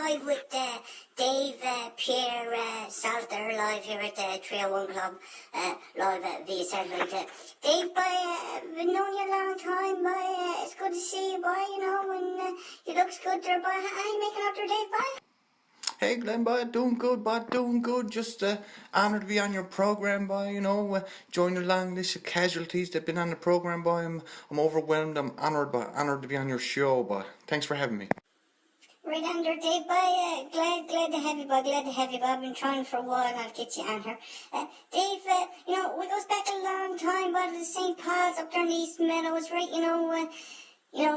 live with Dave, Pierre, Salt. They're live here at the 301 Club, live via satellite. Dave, been knowing you a long time, it's good to see you, and you looks good there, how you making out there, Dave, Hey Glenn, doing good. Just honoured to be on your programme, join the long list of casualties that've been on the programme, I'm overwhelmed. I'm honoured to be on your show, Thanks for having me. Right on there, Dave, glad to have you, glad to have you, I've been trying for a while, and I'll get you on here. Dave, we goes back a long time, to the St. Paul's up there in the East Meadows, right,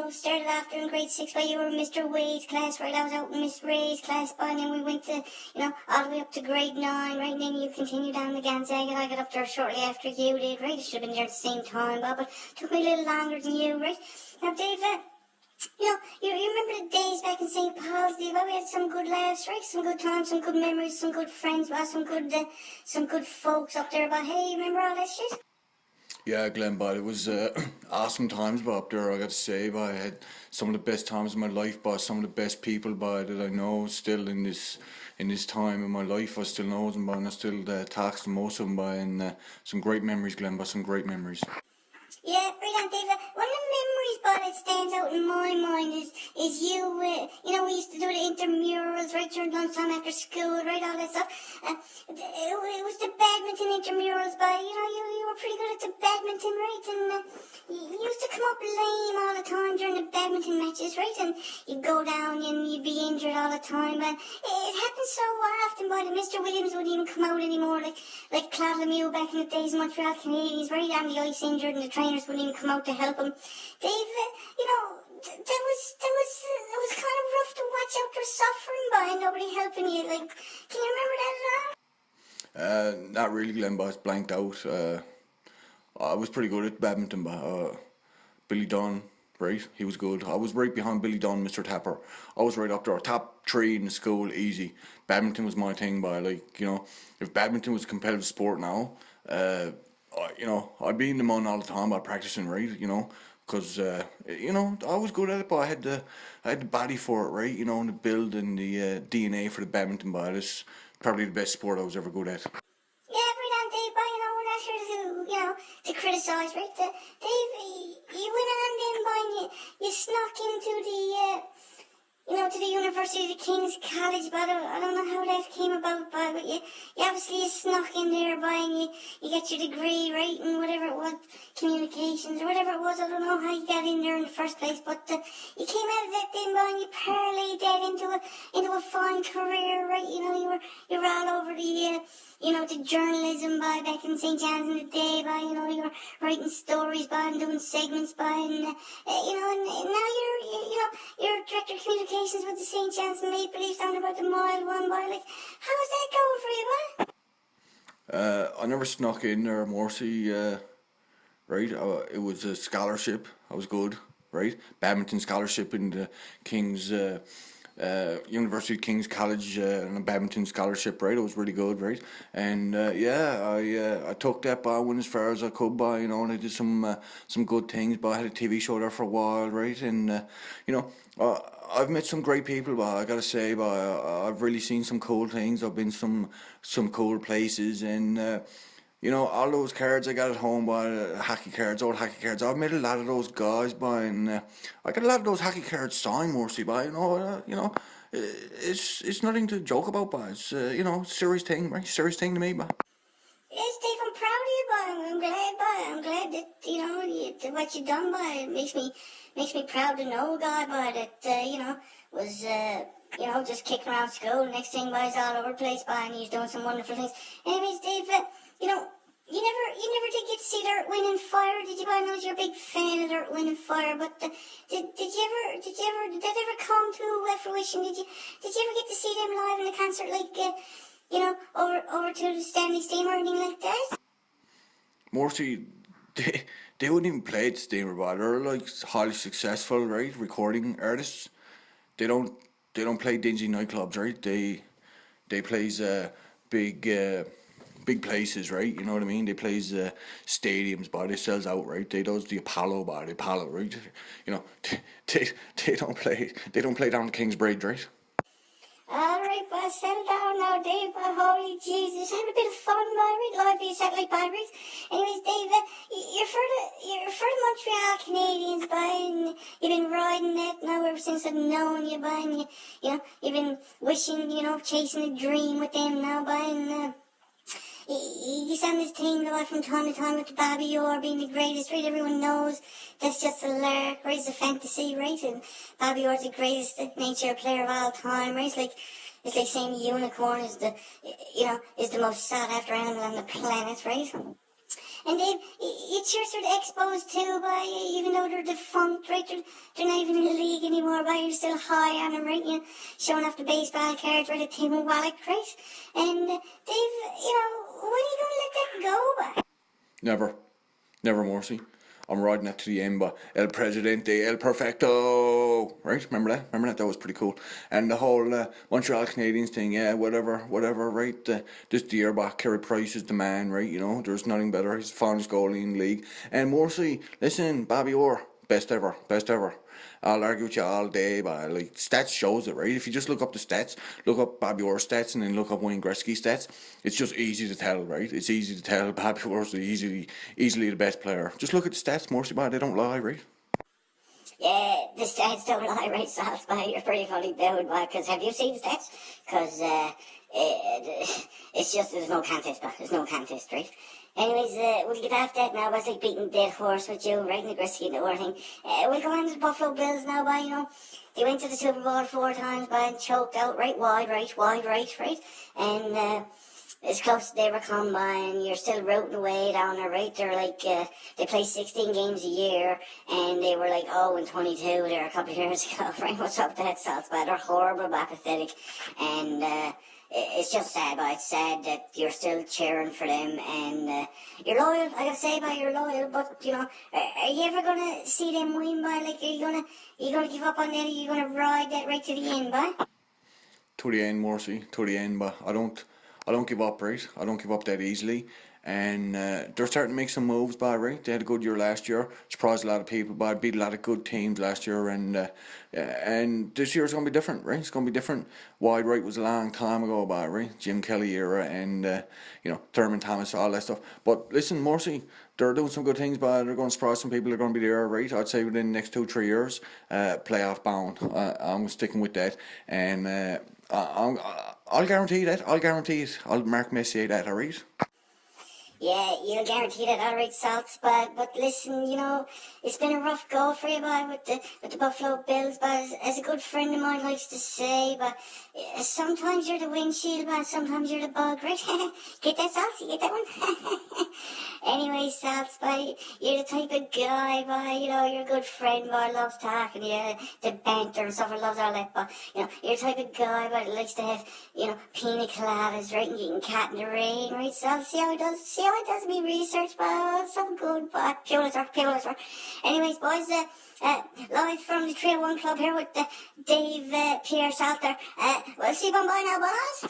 started off during grade 6, you were in Mr. Wade's class, right, I was out in Miss Ray's class, and then we went to, all the way up to grade 9, right, and then you continued on to Gonzaga, and I got up there shortly after you did, right, I should have been there at the same time, but took me a little longer than you, right. Now, Dave, you remember the days back in St. Paul's, Dave, we had some good laughs, right, some good times, some good memories, some good friends, some good folks up there, hey, you remember all that shit? Yeah, Glenn, it was awesome times, up there, I got to say, I had some of the best times of my life, some of the best people, that I know still in this time in my life. I still know them, and I still talk to most of them, and some great memories, Glenn, some great memories. Yeah, right on, David. One of the memories, that stands out in my mind is you, we used to do the intramurals, right, during lunchtime after school, right, all that stuff. It was the badminton intramurals, you were pretty good at the badminton, right, and you used to come up lame all the time during the badminton matches, right, and you'd go down and you'd be injured all the time, but it happened so often, that Mr. Williams wouldn't even come out anymore, like Claude Lemieux back in the days, Montreal Canadiens, right, on the ice injured, and the trainers wouldn't even come out to help him. Dave, that was kind of rough to watch out there suffering, and nobody helping you, can you remember that at all? Not really, Glenn, it's blanked out. I was pretty good at badminton, Billy Dunn, right, he was good. I was right behind Billy Dunn, Mr. Tapper. I was right up there, top 3 in the school, easy. Badminton was my thing, if badminton was a competitive sport now, I'd be in the mud all the time by practicing, right, because, I was good at it, I had the body for it, right, and the build and the DNA for the badminton, it's probably the best sport I was ever good at. Yeah, right on, Dave, we're not here to criticise, right, Dave, you went on then, you snuck into to the University of King's College, I don't know how that came about, but you obviously snuck in there, and you got your degree, right, and whatever it was, communications, or whatever it was, I don't know how you got in there in the first place, but you came out of that then, and you parlayed that into a fine career, right, you were all over the journalism, back in St. John's in the day, you were writing stories, and doing segments, and now you're director of communications with the St. John's Maple Leafs down about the mile one, how's that going for you, I never snuck in there, Morrissey, right, it was a scholarship, I was good, right, badminton scholarship in the King's, University of King's College, and a badminton scholarship, right, it was really good, right, and I took that, I went as far as I could, and I did some good things, I had a TV show there for a while, right, and, I've met some great people, I gotta say, I've really seen some cool things, I've been some cool places, and, all those cards I got at home, old hockey cards, I've met a lot of those guys, and I got a lot of those hockey cards signed, mostly, it's nothing to joke about, it's, serious thing, right, serious thing to me, Yes, Dave, I'm proud of you, I'm glad that, what you done, it makes me proud to know a guy, that, was, just kicking around school, next thing, he's all over the place, and he's doing some wonderful things. Anyways, Dave, you never did get to see the Earth, Wind and Fire, did you? I know you're a big fan of the Earth, Wind and Fire, but did that ever come to fruition? Did you ever get to see them live in a concert, over to the Stanley Steamer or anything like that? Morty, they wouldn't even play at Steamer, they're highly successful, right? Recording artists. They don't play dingy nightclubs, right? They plays big places, right? You know what I mean? They plays stadiums, they sells out, right? They does the Apollo, right? They don't play down the King's Bridge, right? well, settle down now, Dave. Holy Jesus, have a bit of fun, boy, right? Lively satellite batteries. Anyways, Dave, you're for the Montreal Canadiens, boy, and you've been riding that now ever since I've known you, boy, and you've been wishing, chasing a dream with them now, boy, and you send this team boy from time to time with the Bobby Orr being the greatest, right? Everyone knows that's just a lark, right? It's a fantasy, right? And Bobby Orr's the greatest nature player of all time, right? It's like saying the unicorn is is the most sought after animal on the planet, right? And it's your sort of exposed too, by even though they're defunct, right? They're not even in the league anymore, but you're still high on them, right? Showing off the baseball cards, right? At Tim Wallach, right? And they've, when are you going to let that go, by? Never, Morrissey. I'm riding that to the end, but El Presidente, El Perfecto, right? Remember that? That was pretty cool. And the whole Montreal Canadiens thing, yeah, whatever, right? This year back, Kerry Price is the man, right? There's nothing better. He's the finest goalie in the league. And Morrissey, listen, Bobby Orr, best ever. I'll argue with you all day, but stats shows it, right? If you just look up the stats, look up Bobby Orr's stats and then look up Wayne Gretzky's stats, it's just easy to tell, right? It's easy to tell Bobby Orr's easily the best player. Just look at the stats, Morrissey, but they don't lie, right? Yeah, the stats don't lie, right, Salt? You're pretty funny dude, because have you seen the stats? Because it's just there's no contest, right? Anyways, we'll get off that now. It's like beating dead horse with you, right? And the Gretzky and the Orr thing. We'll go on to the Buffalo Bills now, they went to the Super Bowl 4 times, and choked out right. And as close as they ever come by, and you're still rooting away down there, right? They're they play 16 games a year, and they were 0-22 there a couple of years ago, right? What's up with that, Salt? They're horrible, pathetic, and it's just sad, but it's sad that you're still cheering for them, and you're loyal. I gotta say, you're loyal, but are you ever gonna see them win, are you gonna give up on that? Are you gonna ride that right to the end, To the end, Morrissey, to the end, but I don't give up, right? I don't give up that easily. And they're starting to make some moves, right? They had a good year last year. Surprised a lot of people, beat a lot of good teams last year. And this year's going to be different, right? It's going to be different. Wide right was a long time ago, right? Jim Kelly era and, Thurman Thomas, all that stuff. But listen, Morrissey, they're doing some good things, they're going to surprise some people. They're going to be there, right? I'd say within the next 2-3 years, playoff bound. I'm sticking with that. And I'll guarantee that. I'll guarantee it. I'll Mark Messier that, all right? Yeah, you'll guarantee that, all right, Salt. But listen, it's been a rough go for you, with the Buffalo Bills. But as a good friend of mine likes to say, sometimes you're the windshield, sometimes you're the bug, right? Get that, Salt? You get that one? Anyway, Salt, you're the type of guy, you're a good friend, loves talking to you, the banter and stuff, loves all that, you're the type of guy, that likes to have, pina coladas, right, and getting cat in the rain, right, Salt? See how he does me research, some good, Pulitzer. Anyways, boys, live from the 301 Club here with Dave, Pierre, Salter. We'll see you on by now, boys.